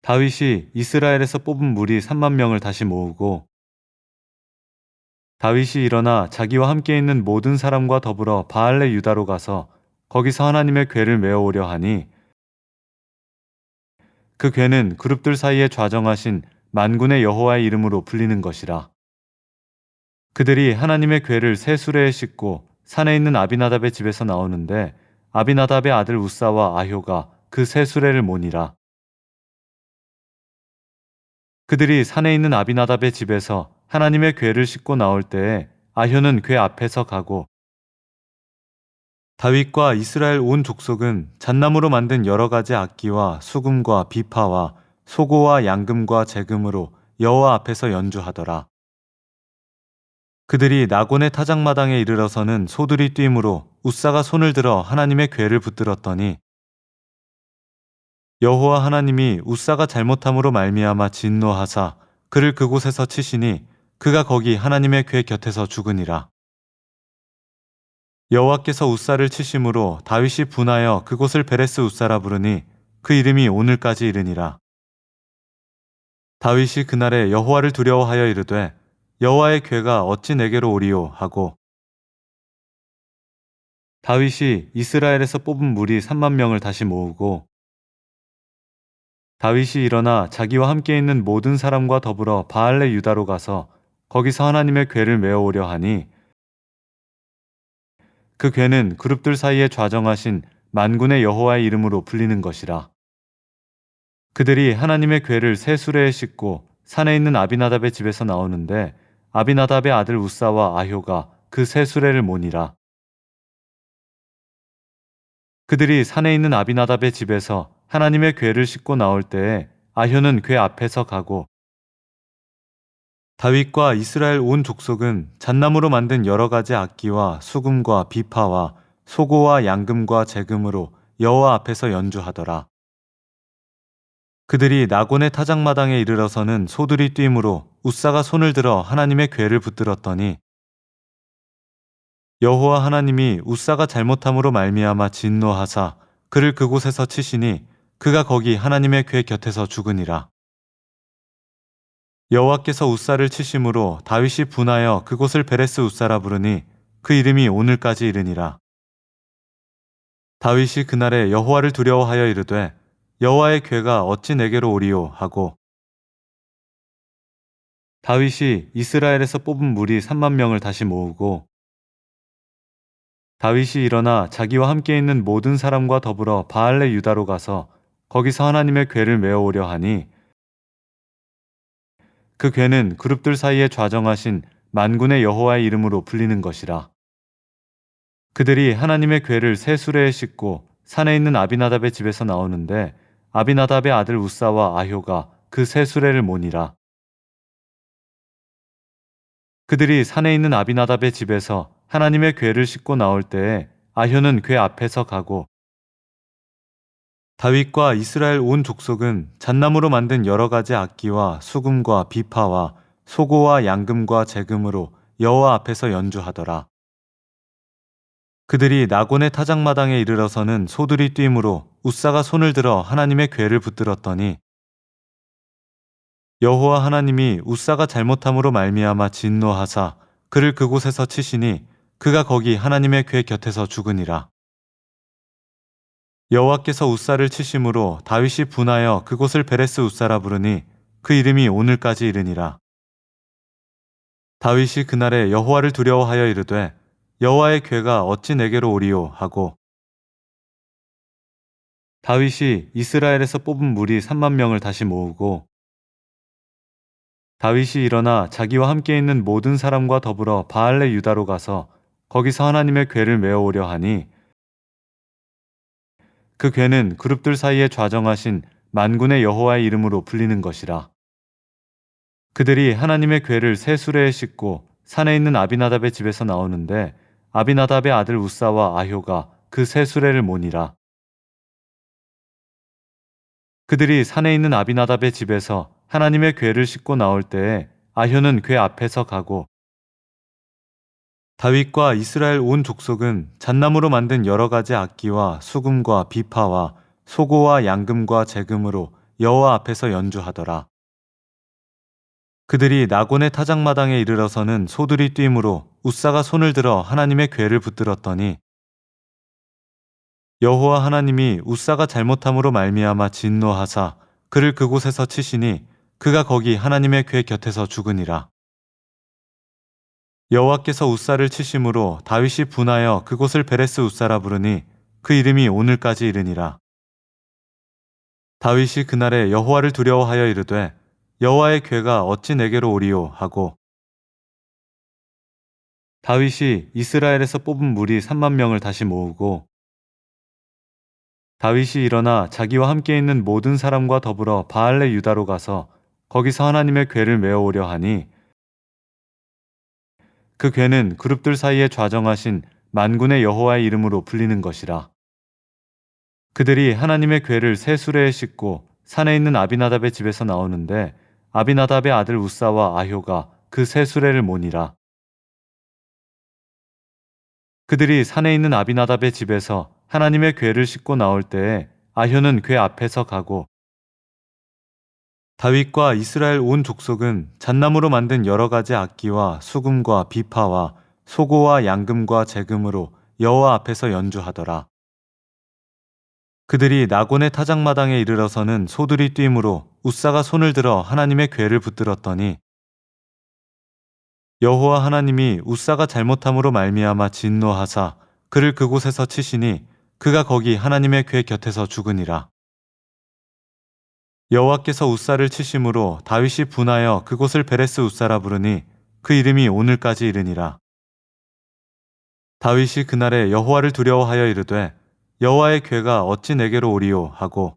다윗이 이스라엘에서 뽑은 무리 3만 명을 다시 모으고 다윗이 일어나 자기와 함께 있는 모든 사람과 더불어 바알레 유다로 가서 거기서 하나님의 궤를 메어오려 하니 그 궤는 그룹들 사이에 좌정하신 만군의 여호와의 이름으로 불리는 것이라. 그들이 하나님의 궤를 새 수레에 싣고 산에 있는 아비나답의 집에서 나오는데 아비나답의 아들 우사와 아효가 그 새 수레를 모니라. 그들이 산에 있는 아비나답의 집에서 하나님의 궤를 싣고 나올 때에 아효는 궤 앞에서 가고 다윗과 이스라엘 온 족속은 잣나무로 만든 여러 가지 악기와 수금과 비파와 소고와 양금과 재금으로 여호와 앞에서 연주하더라. 그들이 나곤의 타작마당에 이르러서는 소들이 뛰므로 우사가 손을 들어 하나님의 궤를 붙들었더니 여호와 하나님이 우사가 잘못함으로 말미암아 진노하사 그를 그곳에서 치시니 그가 거기 하나님의 궤 곁에서 죽으니라. 여호와께서 우사를 치심으로 다윗이 분하여 그곳을 베레스 우사라 부르니 그 이름이 오늘까지 이르니라. 다윗이 그날에 여호와를 두려워하여 이르되 여호와의 궤가 어찌 내게로 오리요 하고 다윗이 이스라엘에서 뽑은 무리 3만 명을 다시 모으고 다윗이 일어나 자기와 함께 있는 모든 사람과 더불어 바알레 유다로 가서 거기서 하나님의 궤를 메어오려 하니 그 궤는 그룹들 사이에 좌정하신 만군의 여호와의 이름으로 불리는 것이라. 그들이 하나님의 궤를 새 수레에 싣고 산에 있는 아비나답의 집에서 나오는데 아비나답의 아들 우사와 아효가 그 새 수레를 모니라. 그들이 산에 있는 아비나답의 집에서 하나님의 궤를 싣고 나올 때에 아효는 궤 앞에서 가고 다윗과 이스라엘 온 족속은 잣나무로 만든 여러 가지 악기와 수금과 비파와 소고와 양금과 재금으로 여호와 앞에서 연주하더라. 그들이 나곤의 타작마당에 이르러서는 소들이 뛰므로 우사가 손을 들어 하나님의 궤를 붙들었더니 여호와 하나님이 우사가 잘못함으로 말미암아 진노하사 그를 그곳에서 치시니 그가 거기 하나님의 궤 곁에서 죽으니라. 여호와께서 우사를 치심으로 다윗이 분하여 그곳을 베레스 우사라 부르니 그 이름이 오늘까지 이르니라. 다윗이 그날에 여호와를 두려워하여 이르되 여호와의 궤가 어찌 내게로 오리요 하고 다윗이 이스라엘에서 뽑은 무리 3만 명을 다시 모으고 다윗이 일어나 자기와 함께 있는 모든 사람과 더불어 바알레 유다로 가서 거기서 하나님의 궤를 메어오려 하니 그 궤는 그룹들 사이에 좌정하신 만군의 여호와의 이름으로 불리는 것이라. 그들이 하나님의 궤를 새 수레에 싣고 산에 있는 아비나답의 집에서 나오는데 아비나답의 아들 우사와 아효가 그 새 수레를 모니라. 그들이 산에 있는 아비나답의 집에서 하나님의 궤를 싣고 나올 때에 아효는 궤 앞에서 가고 다윗과 이스라엘 온 족속은 잣나무로 만든 여러 가지 악기와 수금과 비파와 소고와 양금과 재금으로 여호와 앞에서 연주하더라. 그들이 나곤의 타작마당에 이르러서는 소들이 뛰므로 우사가 손을 들어 하나님의 궤를 붙들었더니 여호와 하나님이 우사가 잘못함으로 말미암아 진노하사 그를 그곳에서 치시니 그가 거기 하나님의 궤 곁에서 죽으니라. 여호와께서 우사를 치심으로 다윗이 분하여 그곳을 베레스 우사라 부르니 그 이름이 오늘까지 이르니라. 다윗이 그날에 여호와를 두려워하여 이르되 여호와의 궤가 어찌 내게로 오리요 하고 다윗이 이스라엘에서 뽑은 무리 3만 명을 다시 모으고 다윗이 일어나 자기와 함께 있는 모든 사람과 더불어 바알레 유다로 가서 거기서 하나님의 궤를 메어오려 하니 그 궤는 그룹들 사이에 좌정하신 만군의 여호와의 이름으로 불리는 것이라. 그들이 하나님의 궤를 새 수레에 싣고 산에 있는 아비나답의 집에서 나오는데 아비나답의 아들 우사와 아효가 그 새 수레를 모니라. 그들이 산에 있는 아비나답의 집에서 하나님의 궤를 싣고 나올 때에 아효는 궤 앞에서 가고 다윗과 이스라엘 온 족속은 잣나무로 만든 여러 가지 악기와 수금과 비파와 소고와 양금과 재금으로 여호와 앞에서 연주하더라. 그들이 나곤의 타작마당에 이르러서는 소들이 뛰므로 웃사가 손을 들어 하나님의 궤를 붙들었더니 여호와 하나님이 웃사가 잘못함으로 말미암아 진노하사 그를 그곳에서 치시니 그가 거기 하나님의 궤 곁에서 죽으니라. 여호와께서 웃사를 치심으로 다윗이 분하여 그곳을 베레스 웃사라 부르니 그 이름이 오늘까지 이르니라. 다윗이 그날에 여호와를 두려워하여 이르되 여호와의 궤가 어찌 내게로 오리요 하고 다윗이 이스라엘에서 뽑은 무리 3만 명을 다시 모으고 다윗이 일어나 자기와 함께 있는 모든 사람과 더불어 바알레 유다로 가서 거기서 하나님의 궤를 메어오려 하니 그 궤는 그룹들 사이에 좌정하신 만군의 여호와의 이름으로 불리는 것이라. 그들이 하나님의 궤를 새 수레에 싣고 산에 있는 아비나답의 집에서 나오는데 아비나답의 아들 우사와 아효가 그 새 수레를 모니라. 그들이 산에 있는 아비나답의 집에서 하나님의 궤를 싣고 나올 때에 아효는 궤 앞에서 가고 다윗과 이스라엘 온 족속은 잣나무로 만든 여러 가지 악기와 수금과 비파와 소고와 양금과 재금으로 여호와 앞에서 연주하더라. 그들이 나곤의 타작마당에 이르러서는 소들이 뛰므로 웃사가 손을 들어 하나님의 궤를 붙들었더니 여호와 하나님이 웃사가 잘못함으로 말미암아 진노하사 그를 그곳에서 치시니 그가 거기 하나님의 궤 곁에서 죽으니라. 여호와께서 웃사를 치심으로 다윗이 분하여 그곳을 베레스 웃사라 부르니 그 이름이 오늘까지 이르니라. 다윗이 그날에 여호와를 두려워하여 이르되 여호와의 궤가 어찌 내게로 오리요 하고